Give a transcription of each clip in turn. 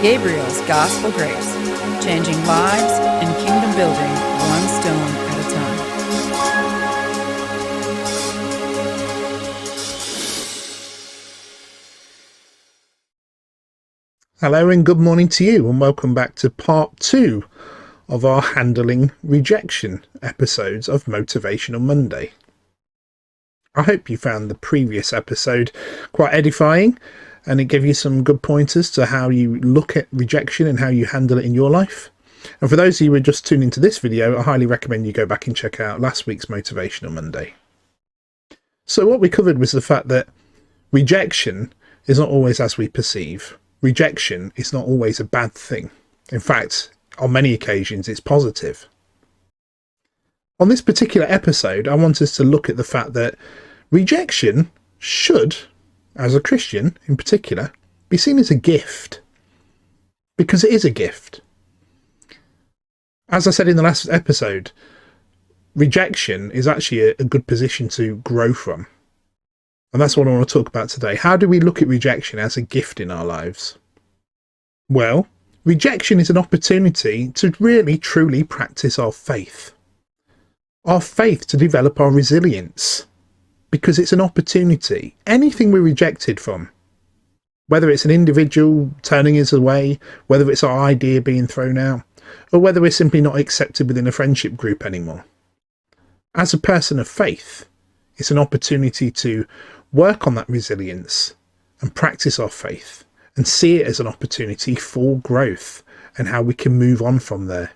Gabriel's Gospel Grace, changing lives and kingdom building one stone at a time. Hello and good morning to you, and welcome back to part 2 of our Handling Rejection episodes of Motivational Monday. I hope you found the previous episode quite edifying and it gave you some good pointers to how you look at rejection and how you handle it in your life. And for those of you who are just tuning into this video, I highly recommend you go back and check out last week's Motivational Monday. So what we covered was the fact that rejection is not always as we perceive. Rejection is not always a bad thing. In fact, on many occasions, it's positive. On this particular episode, I want us to look at the fact that rejection should, as a Christian in particular, be seen as a gift. Because it is a gift. As I said in the last episode, rejection is actually a good position to grow from. And that's what I want to talk about today. How do we look at rejection as a gift in our lives? Well, rejection is an opportunity to really, truly practice our faith. Our faith to develop our resilience. Because it's an opportunity. Anything we're rejected from, whether it's an individual turning us away, whether it's our idea being thrown out, or whether we're simply not accepted within a friendship group anymore. As a person of faith, it's an opportunity to work on that resilience and practice our faith and see it as an opportunity for growth and how we can move on from there.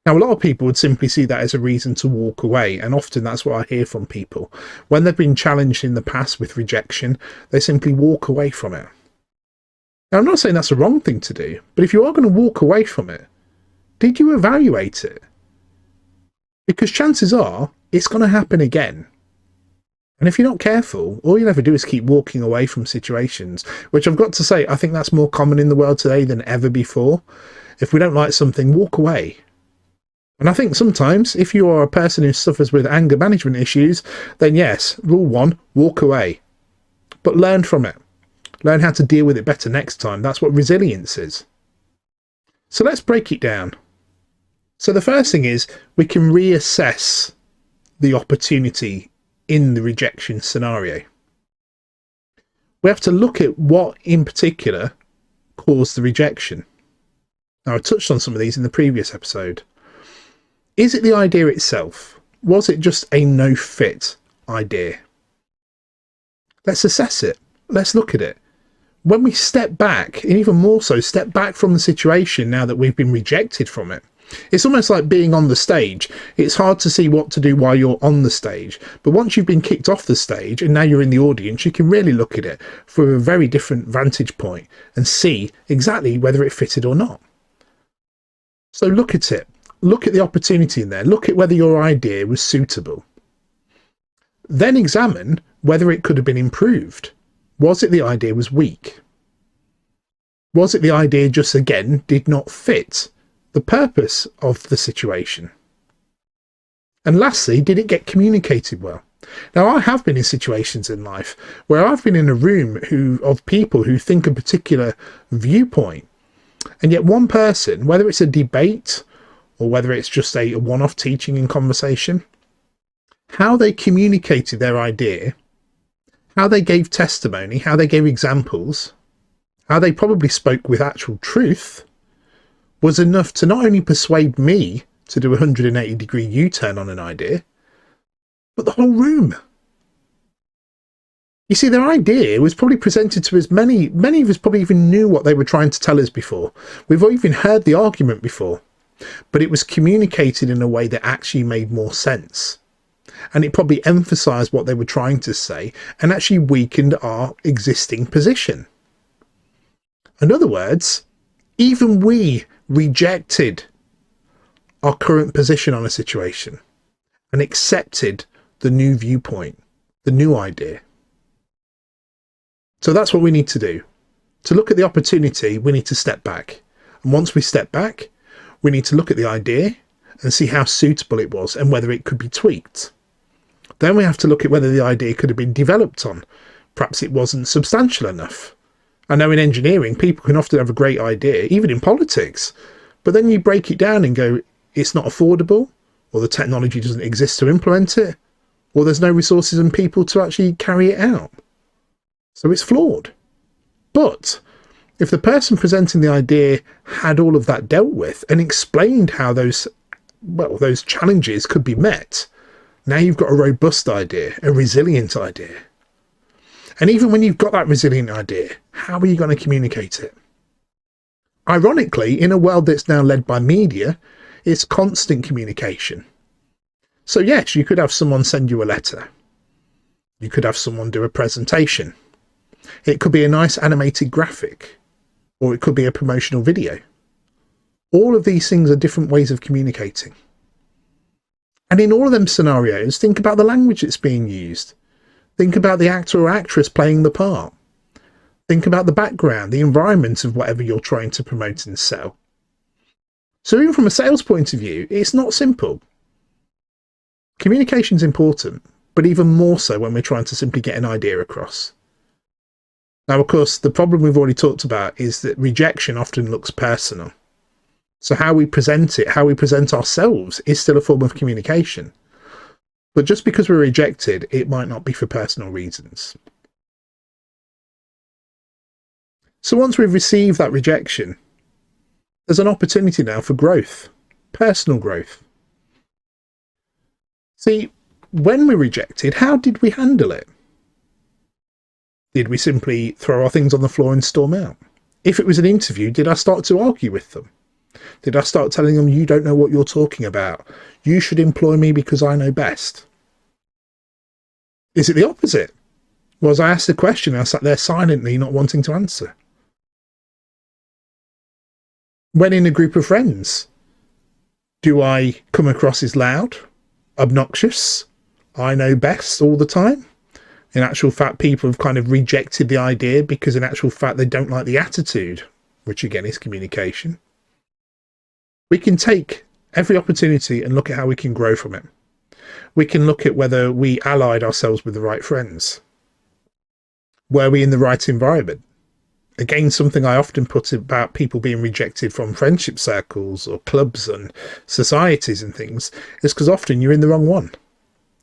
Now, a lot of people would simply see that as a reason to walk away, and often that's what I hear from people. When they've been challenged in the past with rejection, they simply walk away from it. Now, I'm not saying that's a wrong thing to do, but if you are going to walk away from it, did you evaluate it? Because chances are it's going to happen again. And if you're not careful, all you'll ever do is keep walking away from situations, which I've got to say, I think that's more common in the world today than ever before. If we don't like something, walk away. And I think sometimes if you are a person who suffers with anger management issues, then yes, rule 1, walk away. But learn from it. Learn how to deal with it better next time. That's what resilience is. So let's break it down. So the first thing is we can reassess the opportunity in the rejection scenario. We have to look at what in particular caused the rejection. Now, I touched on some of these in the previous episode. Is it the idea itself? Was it just a no-fit idea? Let's assess it. Let's look at it. When we step back, and even more so, step back from the situation now that we've been rejected from it, it's almost like being on the stage. It's hard to see what to do while you're on the stage. But once you've been kicked off the stage and now you're in the audience, you can really look at it from a very different vantage point and see exactly whether it fitted or not. So look at it. Look at the opportunity in there. Look at whether your idea was suitable. Then examine whether it could have been improved. Was it the idea was weak? Was it the idea just, again, did not fit the purpose of the situation? And lastly, did it get communicated well? Now, I have been in situations in life where I've been in a room of people who think a particular viewpoint, and yet one person, whether it's a debate or whether it's just a one-off teaching and conversation, how they communicated their idea, how they gave testimony, how they gave examples, how they probably spoke with actual truth, was enough to not only persuade me to do a 180-degree U-turn on an idea, but the whole room. You see, their idea was probably presented to us. Many of us probably even knew what they were trying to tell us before. We've even heard the argument before. But it was communicated in a way that actually made more sense. And it probably emphasised what they were trying to say and actually weakened our existing position. In other words, even we rejected our current position on a situation and accepted the new viewpoint, the new idea. So that's what we need to do. To look at the opportunity, we need to step back. And once we step back, we need to look at the idea and see how suitable it was and whether it could be tweaked. Then we have to look at whether the idea could have been developed on. Perhaps it wasn't substantial enough. I know in engineering, people can often have a great idea, even in politics, but then you break it down and go, it's not affordable, or the technology doesn't exist to implement it, or there's no resources and people to actually carry it out. So it's flawed. But if the person presenting the idea had all of that dealt with and explained how those challenges could be met, now you've got a robust idea, a resilient idea. And even when you've got that resilient idea, how are you going to communicate it? Ironically, in a world that's now led by media, it's constant communication. So yes, you could have someone send you a letter. You could have someone do a presentation. It could be a nice animated graphic, or it could be a promotional video. All of these things are different ways of communicating. And in all of them scenarios, think about the language that's being used. Think about the actor or actress playing the part. Think about the background, the environment of whatever you're trying to promote and sell. So even from a sales point of view, it's not simple. Communication's important, but even more so when we're trying to simply get an idea across. Now, of course, the problem we've already talked about is that rejection often looks personal. So how we present it, how we present ourselves is still a form of communication. But just because we're rejected, it might not be for personal reasons. So once we've received that rejection, there's an opportunity now for growth, personal growth. See, when we're rejected, how did we handle it? Did we simply throw our things on the floor and storm out? If it was an interview, did I start to argue with them? Did I start telling them, you don't know what you're talking about? You should employ me because I know best? Is it the opposite? Was I asked a question and I sat there silently not wanting to answer? When in a group of friends, do I come across as loud, obnoxious, I know best all the time? In actual fact, people have kind of rejected the idea because in actual fact they don't like the attitude, which again is communication. We can take every opportunity and look at how we can grow from it. We can look at whether we allied ourselves with the right friends. Were we in the right environment? Again, something I often put about people being rejected from friendship circles or clubs and societies and things is because often you're in the wrong one.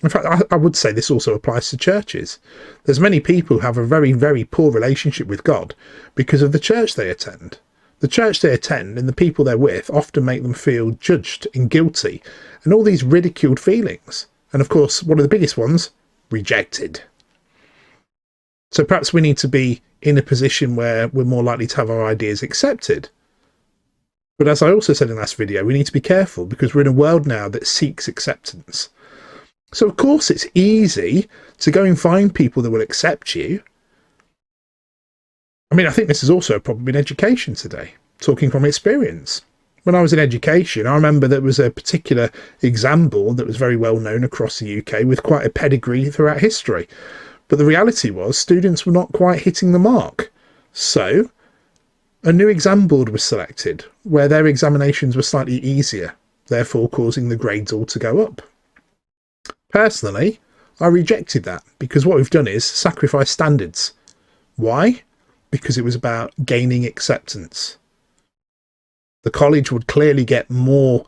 In fact, I would say this also applies to churches. There's many people who have a very, very poor relationship with God because of the church they attend. The church they attend and the people they're with often make them feel judged and guilty and all these ridiculed feelings. And of course, one of the biggest ones, rejected. So perhaps we need to be in a position where we're more likely to have our ideas accepted. But as I also said in the last video, we need to be careful because we're in a world now that seeks acceptance. So of course it's easy to go and find people that will accept you. I mean, I think this is also a problem in education today, talking from experience. When I was in education, I remember there was a particular exam board that was very well known across the UK with quite a pedigree throughout history. But the reality was students were not quite hitting the mark. So a new exam board was selected where their examinations were slightly easier, therefore causing the grades all to go up. Personally, I rejected that because what we've done is sacrifice standards. Why? Because it was about gaining acceptance. The college would clearly get more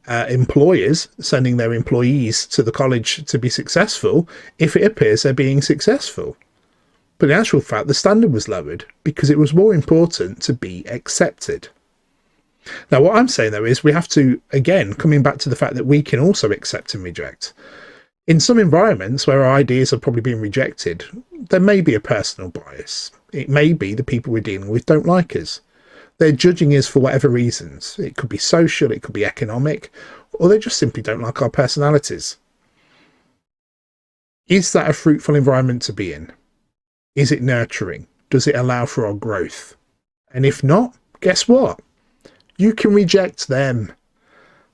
employers sending their employees to the college to be successful if it appears they're being successful. But in actual fact, the standard was lowered because it was more important to be accepted. Now, what I'm saying, though, is we have to, again, coming back to the fact that we can also accept and reject. In some environments where our ideas are probably being rejected, there may be a personal bias. It may be the people we're dealing with don't like us. They're judging us for whatever reasons. It could be social, it could be economic, or they just simply don't like our personalities. Is that a fruitful environment to be in? Is it nurturing? Does it allow for our growth? And if not, guess what? You can reject them.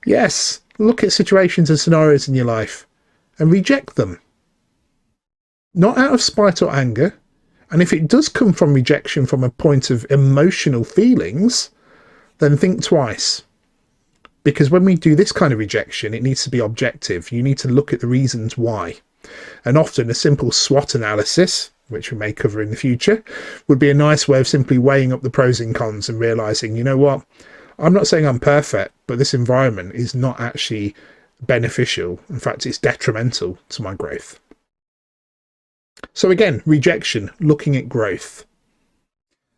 Yes, look at situations and scenarios in your life and reject them. Not out of spite or anger. And if it does come from rejection from a point of emotional feelings, then think twice. Because when we do this kind of rejection, it needs to be objective. You need to look at the reasons why. And often a simple SWOT analysis, which we may cover in the future, would be a nice way of simply weighing up the pros and cons and realizing, you know what, I'm not saying I'm perfect, but this environment is not actually beneficial. In fact, it's detrimental to my growth. So again, rejection, looking at growth.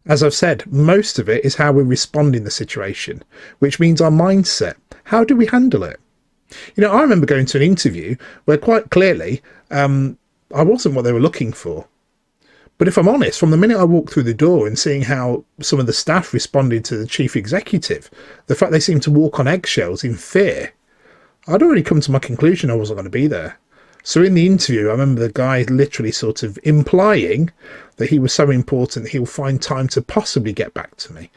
As I've said, most of it is how we respond in the situation, which means our mindset. How do we handle it? You know, I remember going to an interview where quite clearly I wasn't what they were looking for. But if I'm honest, from the minute I walked through the door and seeing how some of the staff responded to the chief executive, the fact they seemed to walk on eggshells in fear, I'd already come to my conclusion I wasn't going to be there. So in the interview, I remember the guy literally sort of implying that he was so important that he'll find time to possibly get back to me.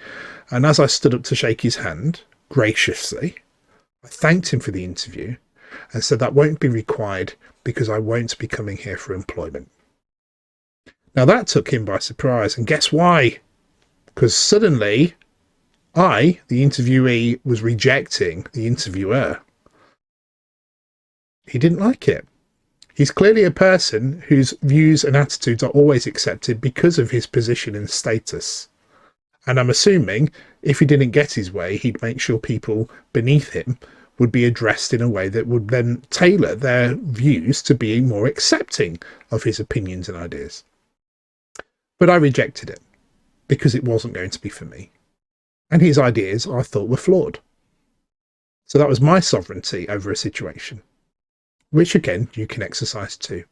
And as I stood up to shake his hand, graciously, I thanked him for the interview and said that won't be required because I won't be coming here for employment. Now that took him by surprise, and guess why? Because suddenly I, the interviewee, was rejecting the interviewer. He didn't like it. He's clearly a person whose views and attitudes are always accepted because of his position and status. And I'm assuming if he didn't get his way, he'd make sure people beneath him would be addressed in a way that would then tailor their views to being more accepting of his opinions and ideas. But I rejected it because it wasn't going to be for me. And his ideas I thought were flawed. So that was my sovereignty over a situation, which again, you can exercise too.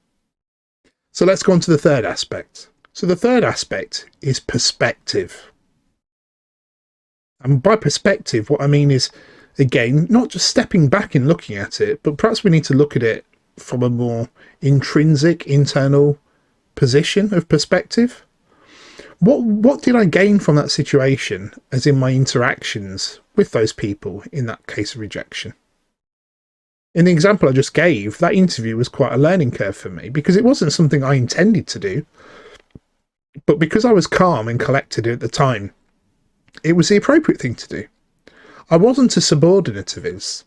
So let's go on to the third aspect. So the third aspect is perspective. And by perspective, what I mean is, again, not just stepping back and looking at it, but perhaps we need to look at it from a more intrinsic, internal position of perspective. What did I gain from that situation, as in my interactions with those people in that case of rejection? In the example I just gave, that interview was quite a learning curve for me because it wasn't something I intended to do. But because I was calm and collected at the time, it was the appropriate thing to do. I wasn't a subordinate of his.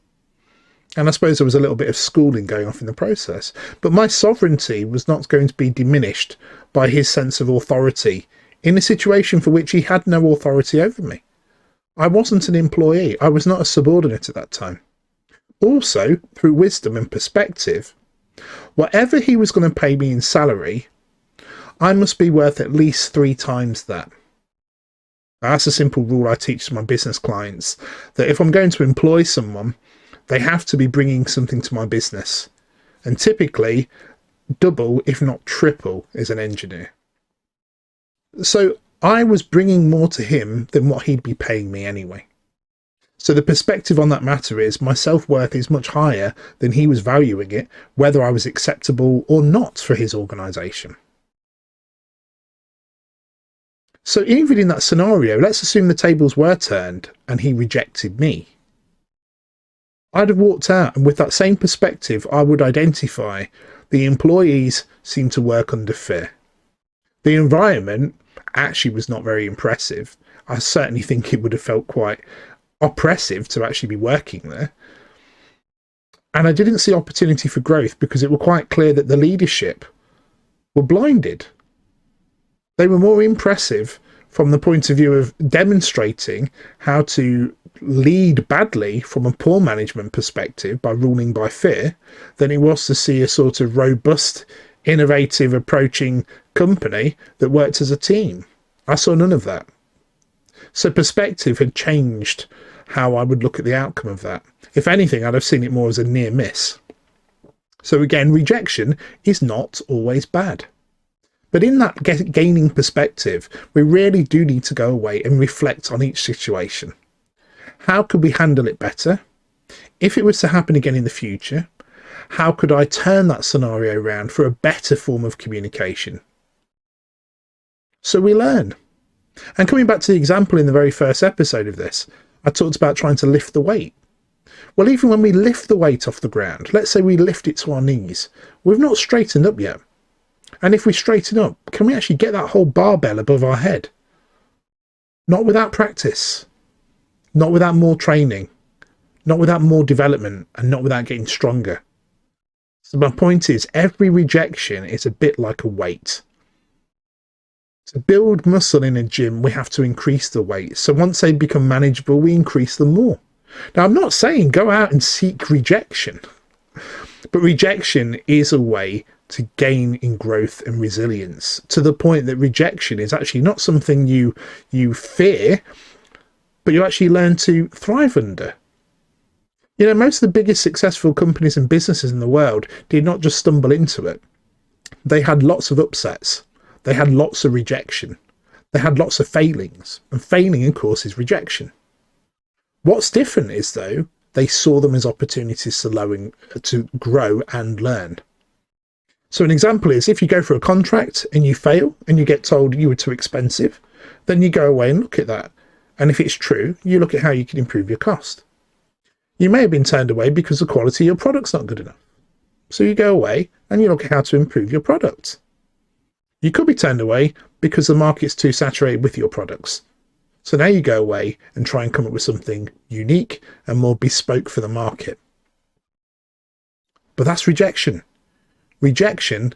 And I suppose there was a little bit of schooling going off in the process. But my sovereignty was not going to be diminished by his sense of authority in a situation for which he had no authority over me. I wasn't an employee. I was not a subordinate at that time. Also, through wisdom and perspective, whatever he was going to pay me in salary, I must be worth at least 3 times that. That's a simple rule I teach to my business clients, that if I'm going to employ someone, they have to be bringing something to my business. And typically, double, if not triple, as an engineer. So I was bringing more to him than what he'd be paying me anyway. So the perspective on that matter is my self-worth is much higher than he was valuing it, whether I was acceptable or not for his organisation. So even in that scenario, let's assume the tables were turned and he rejected me. I'd have walked out, and with that same perspective, I would identify the employees seem to work under fear. The environment actually was not very impressive. I certainly think it would have felt quite oppressive to actually be working there. And I didn't see opportunity for growth because it was quite clear that the leadership were blinded. They were more impressive from the point of view of demonstrating how to lead badly from a poor management perspective by ruling by fear than it was to see a sort of robust, innovative approaching company that worked as a team. I saw none of that. So perspective had changed how I would look at the outcome of that. If anything, I'd have seen it more as a near miss. So again, rejection is not always bad. But in that gaining perspective, we really do need to go away and reflect on each situation. How could we handle it better? If it was to happen again in the future, how could I turn that scenario around for a better form of communication? So we learn. And coming back to the example in the very first episode of this, I talked about trying to lift the weight. Well, even when we lift the weight off the ground, let's say we lift it to our knees, we've not straightened up yet. And if we straighten up, can we actually get that whole barbell above our head? Not without practice, not without more training, not without more development, and not without getting stronger. So my point is, every rejection is a bit like a weight. To build muscle in a gym, we have to increase the weight. So once they become manageable, we increase them more. Now, I'm not saying go out and seek rejection, but rejection is a way to gain in growth and resilience, to the point that rejection is actually not something you fear, but you actually learn to thrive under. You know, most of the biggest successful companies and businesses in the world did not just stumble into it. They had lots of upsets. They had lots of rejection. They had lots of failings. And failing, of course, is rejection. What's different is, though, they saw them as opportunities to grow and learn. So an example is, if you go for a contract and you fail and you get told you were too expensive, then you go away and look at that. And if it's true, you look at how you can improve your cost. You may have been turned away because the quality of your product's not good enough. So you go away and you look at how to improve your product. You could be turned away because the market's too saturated with your products. So now you go away and try and come up with something unique and more bespoke for the market. But that's rejection. Rejection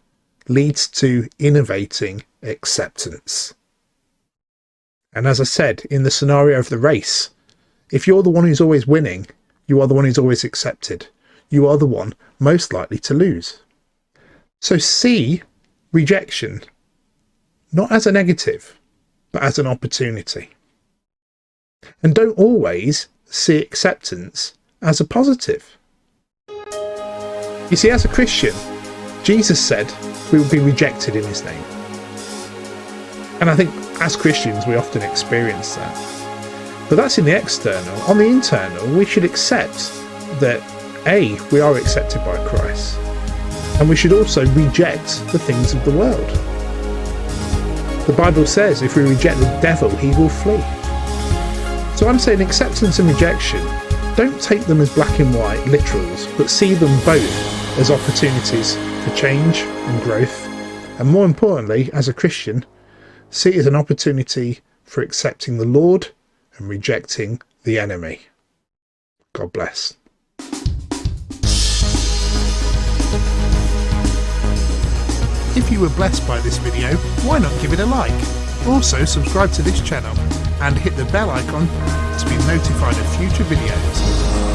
leads to innovating acceptance. And as I said, in the scenario of the race, if you're the one who's always winning, you are the one who's always accepted. You are the one most likely to lose. So see rejection not as a negative, but as an opportunity. And don't always see acceptance as a positive. You see, as a Christian, Jesus said we will be rejected in his name. And I think as Christians, we often experience that. But that's in the external. On the internal, we should accept that A, we are accepted by Christ. And we should also reject the things of the world. The Bible says if we reject the devil, he will flee. So I'm saying acceptance and rejection, don't take them as black and white literals, but see them both as opportunities for change and growth. And more importantly, as a Christian, see it as an opportunity for accepting the Lord and rejecting the enemy. God bless. If you were blessed by this video, why not give it a like? Also subscribe to this channel and hit the bell icon to be notified of future videos.